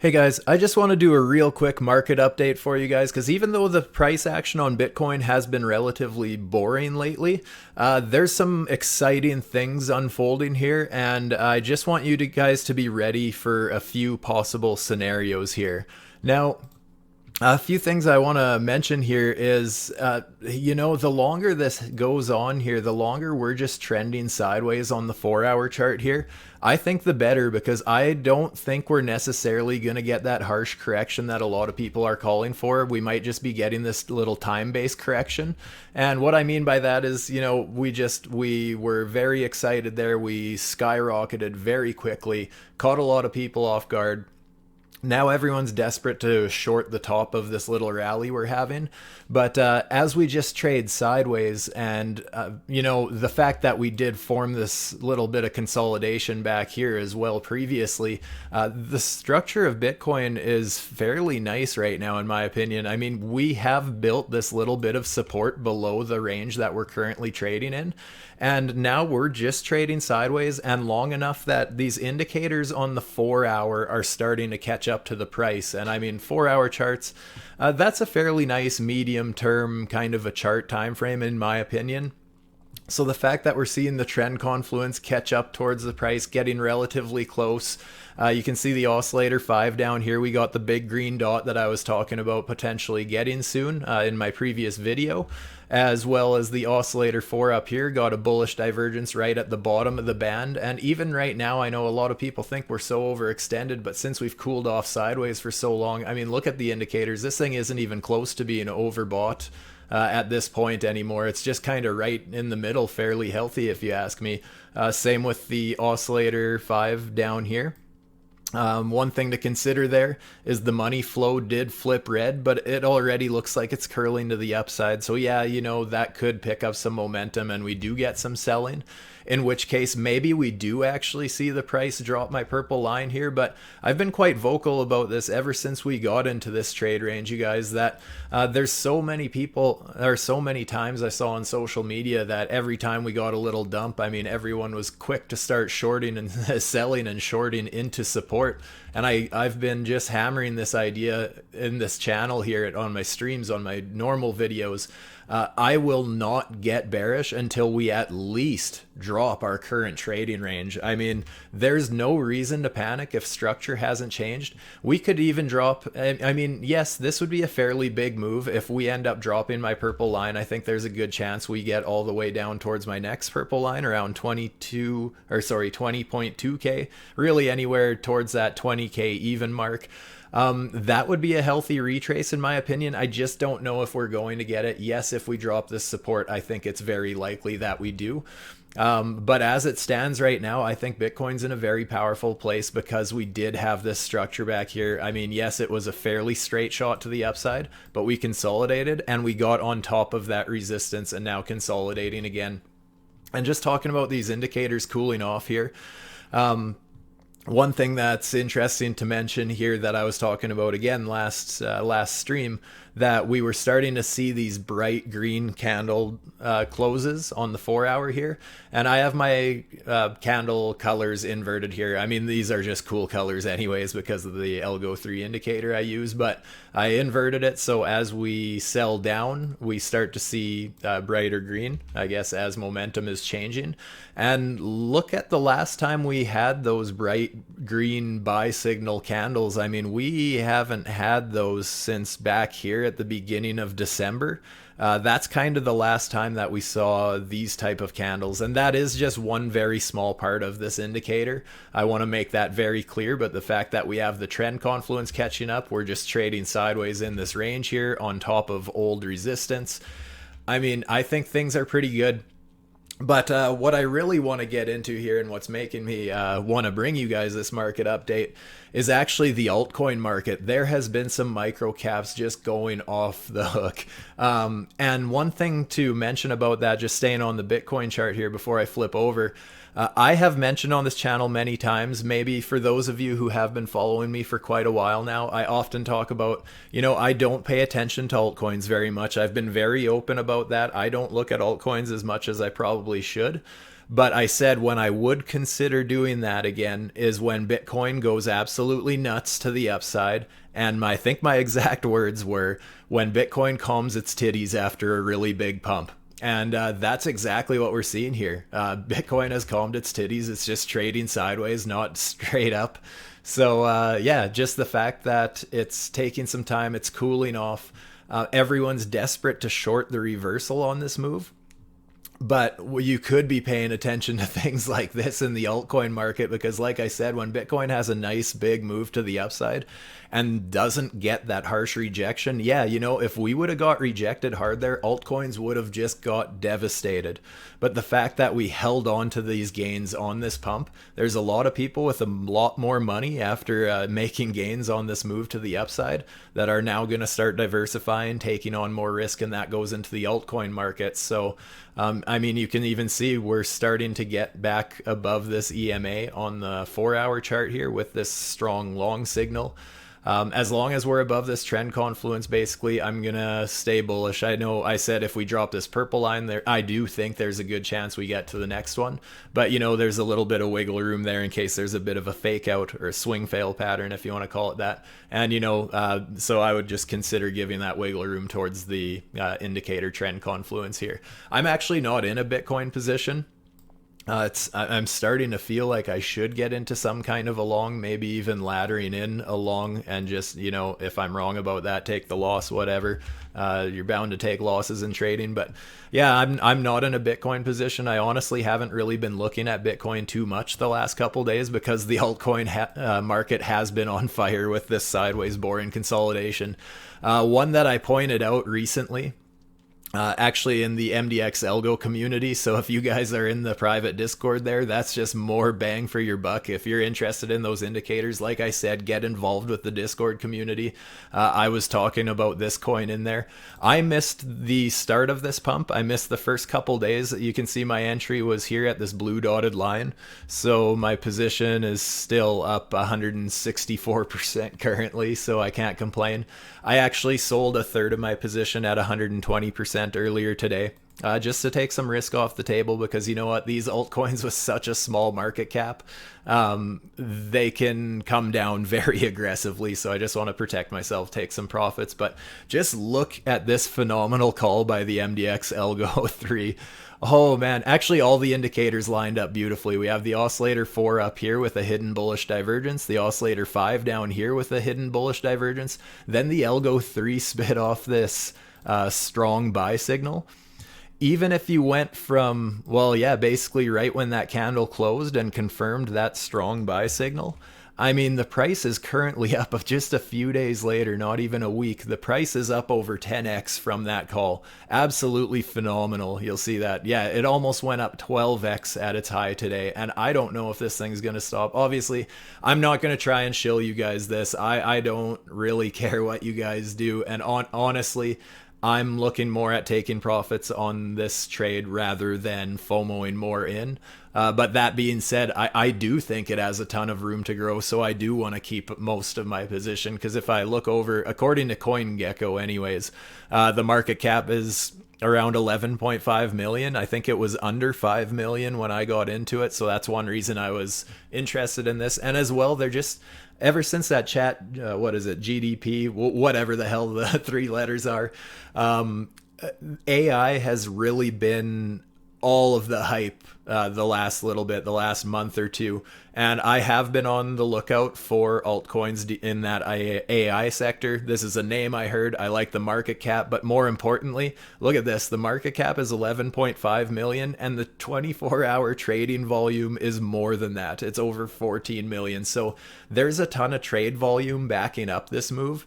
Hey guys, I just want to do a real quick market update for you guys because even though the price action on Bitcoin has been relatively boring lately, there's some exciting things unfolding here, and I just want you guys to be ready for a few possible scenarios here. Now, a few things I want to mention here is, the longer this goes on here, the longer we're just trending sideways on the 4 hour chart here. I think the better because I don't think we're necessarily going to get that harsh correction that a lot of people are calling for. We might just be getting this little time based correction. And what I mean by that is, we were very excited there. We skyrocketed very quickly, caught a lot of people off guard. Now everyone's desperate to short the top of this little rally we're having. But as we just trade sideways and, the fact that we did form this little bit of consolidation back here as well previously, the structure of Bitcoin is fairly nice right now, in my opinion. I mean, we have built this little bit of support below the range that we're currently trading in. And now we're just trading sideways and long enough that these indicators on the 4 hour are starting to catch up to the price. And I mean, 4 hour charts, that's a fairly nice medium term kind of a chart time frame, in my opinion. So the fact that we're seeing the trend confluence catch up towards the price, getting relatively close. You can see the oscillator 5 down here. We got the big green dot that I was talking about potentially getting soon in my previous video, as well as the oscillator 4 up here. Got a bullish divergence right at the bottom of the band. And even right now, I know a lot of people think we're so overextended, but since we've cooled off sideways for so long, I mean, look at the indicators. This thing isn't even close to being overbought at this point anymore. It's just kind of right in the middle, fairly healthy if you ask me. Same with the oscillator 5 down here. One thing to consider there is the money flow did flip red, but it already looks like it's curling to the upside. So yeah, that could pick up some momentum and we do get some selling, in which case maybe we do actually see the price drop my purple line here. But I've been quite vocal about this ever since we got into this trade range, you guys, that there's so many people, or so many times I saw on social media that every time we got a little dump, I mean, everyone was quick to start shorting and selling and shorting into support. And I've been just hammering this idea in this channel here on my streams, on my normal videos. I will not get bearish until we at least drop our current trading range. I mean, there's no reason to panic if structure hasn't changed. We could even drop, I mean, yes, this would be a fairly big move. If we end up dropping my purple line, I think there's a good chance we get all the way down towards my next purple line around 20.2K, really anywhere towards that 20K even mark. That would be a healthy retrace in my opinion. I just don't know if we're going to get it. Yes, if we drop this support, I think it's very likely that we do. But as it stands right now, I think Bitcoin's in a very powerful place because we did have this structure back here. I mean, yes, it was a fairly straight shot to the upside, but we consolidated and we got on top of that resistance and now consolidating again. And just talking about these indicators cooling off here, one thing that's interesting to mention here that I was talking about again last stream, that we were starting to see these bright green candle closes on the 4 hour here. And I have my candle colors inverted here. I mean, these are just cool colors anyways because of the Algo 3 indicator I use, but I inverted it so as we sell down, we start to see brighter green, I guess, as momentum is changing. And look at the last time we had those bright green buy signal candles. I mean, we haven't had those since back here at the beginning of December. That's kind of the last time that we saw these type of candles, and that is just one very small part of this indicator. I want to make that very clear, but the fact that we have the trend confluence catching up, we're just trading sideways in this range here on top of old resistance. I mean, I think things are pretty good. But what I really want to get into here and what's making me want to bring you guys this market update is actually the altcoin market. There has been some micro caps just going off the hook. And one thing to mention about that, just staying on the Bitcoin chart here before I flip over, I have mentioned on this channel many times, maybe for those of you who have been following me for quite a while now, I often talk about, I don't pay attention to altcoins very much. I've been very open about that. I don't look at altcoins as much as I probably should. But I said when I would consider doing that again is when Bitcoin goes absolutely nuts to the upside. And I think my exact words were when Bitcoin calms its titties after a really big pump. And that's exactly what we're seeing here. Bitcoin has calmed its titties. It's just trading sideways, not straight up. So yeah, just the fact that it's taking some time, it's cooling off. Everyone's desperate to short the reversal on this move. But you could be paying attention to things like this in the altcoin market because, like I said, when Bitcoin has a nice big move to the upside and doesn't get that harsh rejection, yeah, if we would have got rejected hard there, altcoins would have just got devastated. But the fact that we held on to these gains on this pump, there's a lot of people with a lot more money after making gains on this move to the upside that are now going to start diversifying, taking on more risk, and that goes into the altcoin market. So I mean, you can even see we're starting to get back above this EMA on the 4-hour chart here with this strong long signal. As long as we're above this trend confluence, basically, I'm going to stay bullish. I know I said if we drop this purple line there, I do think there's a good chance we get to the next one. But, there's a little bit of wiggle room there in case there's a bit of a fake out or a swing fail pattern, if you want to call it that. And, so I would just consider giving that wiggle room towards the indicator trend confluence here. I'm actually not in a Bitcoin position. I'm starting to feel like I should get into some kind of a long, maybe even laddering in a long, and just, if I'm wrong about that, take the loss, whatever. You're bound to take losses in trading, but yeah, I'm not in a Bitcoin position. I honestly haven't really been looking at Bitcoin too much the last couple days because the altcoin market has been on fire with this sideways boring consolidation. One that I pointed out recently, actually in the MDX Algo community. So if you guys are in the private Discord there, that's just more bang for your buck. If you're interested in those indicators, like I said, get involved with the Discord community. I was talking about this coin in there. I missed the start of this pump. I missed the first couple days. You can see my entry was here at this blue dotted line. So my position is still up 164% currently, so I can't complain. I actually sold a third of my position at 120% earlier today, just to take some risk off the table because you know what, these altcoins with such a small market cap, they can come down very aggressively. So I just want to protect myself, take some profits. But just look at this phenomenal call by the MDX Algo 3. Oh man, actually all the indicators lined up beautifully. We have the oscillator 4 up here with a hidden bullish divergence, the oscillator 5 down here with a hidden bullish divergence, then the Algo 3 spit off this strong buy signal. Even if you went from, well, yeah, basically right when that candle closed and confirmed that strong buy signal, I mean, the price is currently up of just a few days later, not even a week. The price is up over 10x from that call. Absolutely phenomenal. You'll see that. Yeah, it almost went up 12x at its high today. And I don't know if this thing's going to stop. Obviously, I'm not going to try and shill you guys this. I don't really care what you guys do. And honestly, I'm looking more at taking profits on this trade rather than FOMOing more in. But that being said, I do think it has a ton of room to grow, so I do want to keep most of my position, because if I look over, according to CoinGecko anyways, the market cap is around 11.5 million. I think it was under 5 million when I got into it, so that's one reason I was interested in this. And as well, they're just, ever since that chat, what is it, GDP, whatever the hell the three letters are, AI has really been all of the hype the last little bit, the last month or two. And I have been on the lookout for altcoins in that AI sector. This is a name I heard. I like the market cap, but more importantly, look at this. The market cap is 11.5 million and the 24-hour trading volume is more than that. It's over 14 million. So there's a ton of trade volume backing up this move.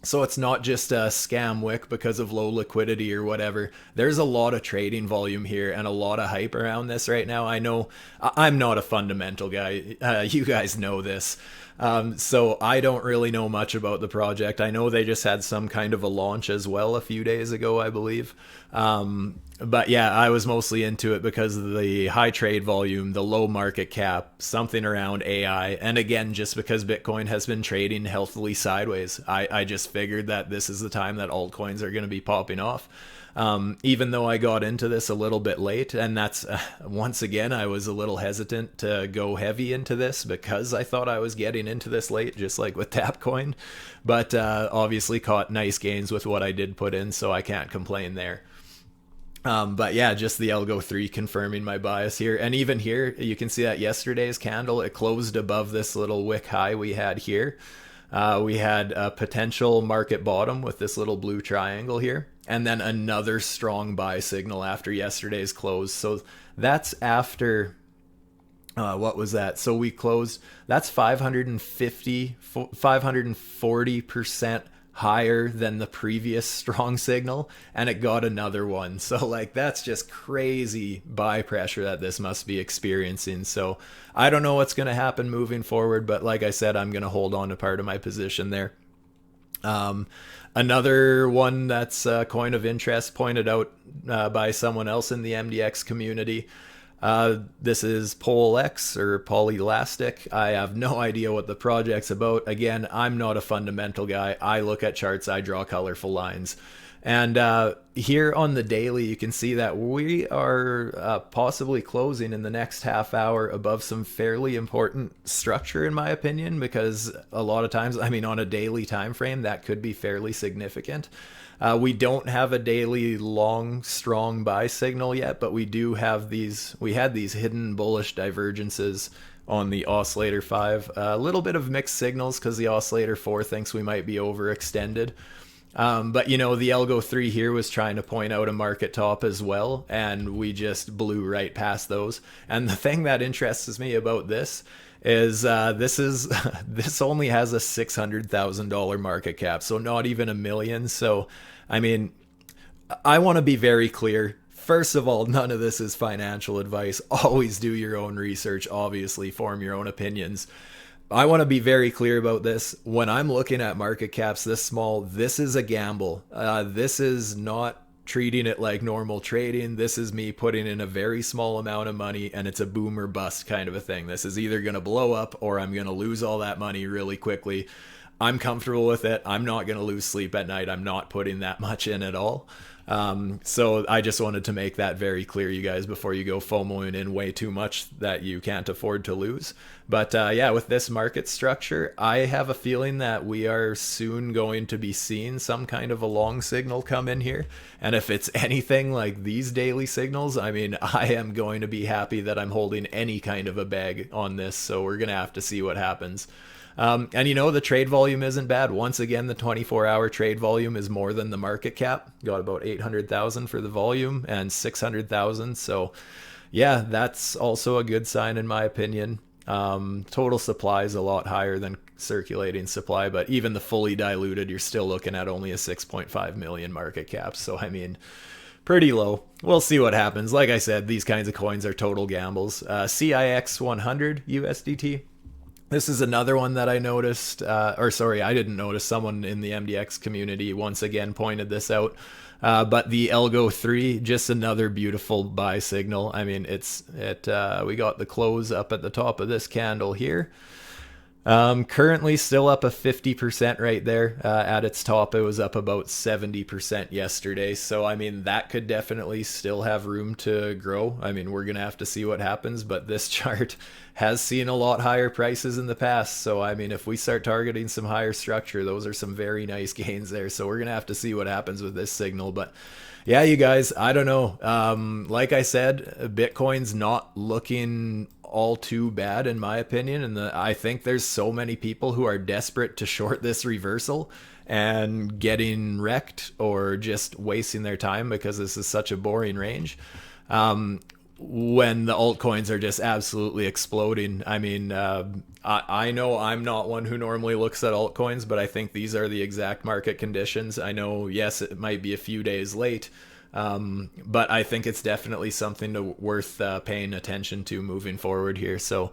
So it's not just a scam wick because of low liquidity or whatever. There's a lot of trading volume here and a lot of hype around this right now. I know I'm not a fundamental guy. You guys know this. So I don't really know much about the project. I know they just had some kind of a launch as well a few days ago, I believe. But yeah, I was mostly into it because of the high trade volume, the low market cap, something around AI, and again, just because Bitcoin has been trading healthily sideways, I just figured that this is the time that altcoins are going to be popping off. Even though I got into this a little bit late, and that's once again, I was a little hesitant to go heavy into this because I thought I was getting into this late, just like with Tapcoin, but obviously caught nice gains with what I did put in, so I can't complain there. But yeah, just the Algo 3 confirming my bias here. And even here, you can see that yesterday's candle, it closed above this little wick high we had here. We had a potential market bottom with this little blue triangle here, and then another strong buy signal after yesterday's close. So that's after, what was that? So we closed, that's 540% higher than the previous strong signal, and it got another one. So like, that's just crazy buy pressure that this must be experiencing. So I don't know what's going to happen moving forward, but like I said, I'm going to hold on to part of my position there. Another one that's a coin of interest pointed out by someone else in the MDX community. This is PolX or Polylastic. I have no idea what the project's about. Again, I'm not a fundamental guy. I look at charts, I draw colorful lines. And here on the daily, you can see that we are possibly closing in the next half hour above some fairly important structure, in my opinion, because a lot of times, I mean, on a daily time frame, that could be fairly significant. We don't have a daily long, strong buy signal yet, but we do have these, we had these hidden bullish divergences on the oscillator 5. A little bit of mixed signals because the oscillator 4 thinks we might be overextended. But you know, the Algo 3 here was trying to point out a market top as well, and we just blew right past those. And the thing that interests me about this is this only has a $600,000 market cap, so not even a million. So I mean, I want to be very clear. First of all, none of this is financial advice. Always do your own research, obviously, form your own opinions. I want to be very clear about this. When I'm looking at market caps this small, this is a gamble. This is not treating it like normal trading. This is me putting in a very small amount of money, and it's a boom or bust kind of a thing. This is either going to blow up or I'm going to lose all that money really quickly. I'm comfortable with it. I'm not going to lose sleep at night. I'm not putting that much in at all. So I just wanted to make that very clear, you guys, before you go FOMOing in way too much that you can't afford to lose. But yeah, with this market structure, I have a feeling that we are soon going to be seeing some kind of a long signal come in here. And if it's anything like these daily signals, I mean, I am going to be happy that I'm holding any kind of a bag on this. So we're going to have to see what happens. And you know, the trade volume isn't bad. Once again, the 24-hour trade volume is more than the market cap. Got about 800,000 for the volume and 600,000. So yeah, that's also a good sign in my opinion. Total supply is a lot higher than circulating supply, but even the fully diluted, you're still looking at only a 6.5 million market cap. So I mean, pretty low. We'll see what happens. Like I said, these kinds of coins are total gambles. CIX 100 USDT. This is another one that I noticed, or sorry, I didn't notice. Someone in the MDX community once again pointed this out. But the Algo 3, just another beautiful buy signal. I mean, we got the close up at the top of this candle here. Currently still up a 50% right there. At its top, it was up about 70% yesterday. So, I mean, that could definitely still have room to grow. I mean, we're going to have to see what happens, but this chart has seen a lot higher prices in the past. So, I mean, if we start targeting some higher structure, those are some very nice gains there. So we're going to have to see what happens with this signal. But yeah, you guys, I don't know. Like I said, Bitcoin's not looking all too bad in my opinion, and I think there's so many people who are desperate to short this reversal and getting wrecked or just wasting their time because this is such a boring range, when the altcoins are just absolutely exploding. I mean, I know I'm not one who normally looks at altcoins, but I think these are the exact market conditions. I know, yes, it might be a few days late, but I think it's definitely something worth paying attention to moving forward here. So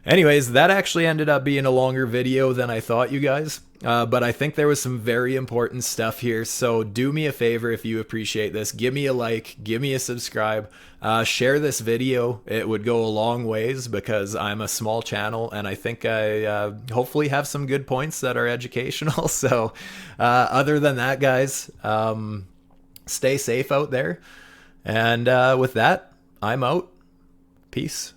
Anyways, that actually ended up being a longer video than I thought, you guys. But I think there was some very important stuff here. So do me a favor if you appreciate this. Give me a like, give me a subscribe, share this video. It would go a long ways because I'm a small channel and I think I hopefully have some good points that are educational. So other than that, guys, stay safe out there. And with that, I'm out. Peace.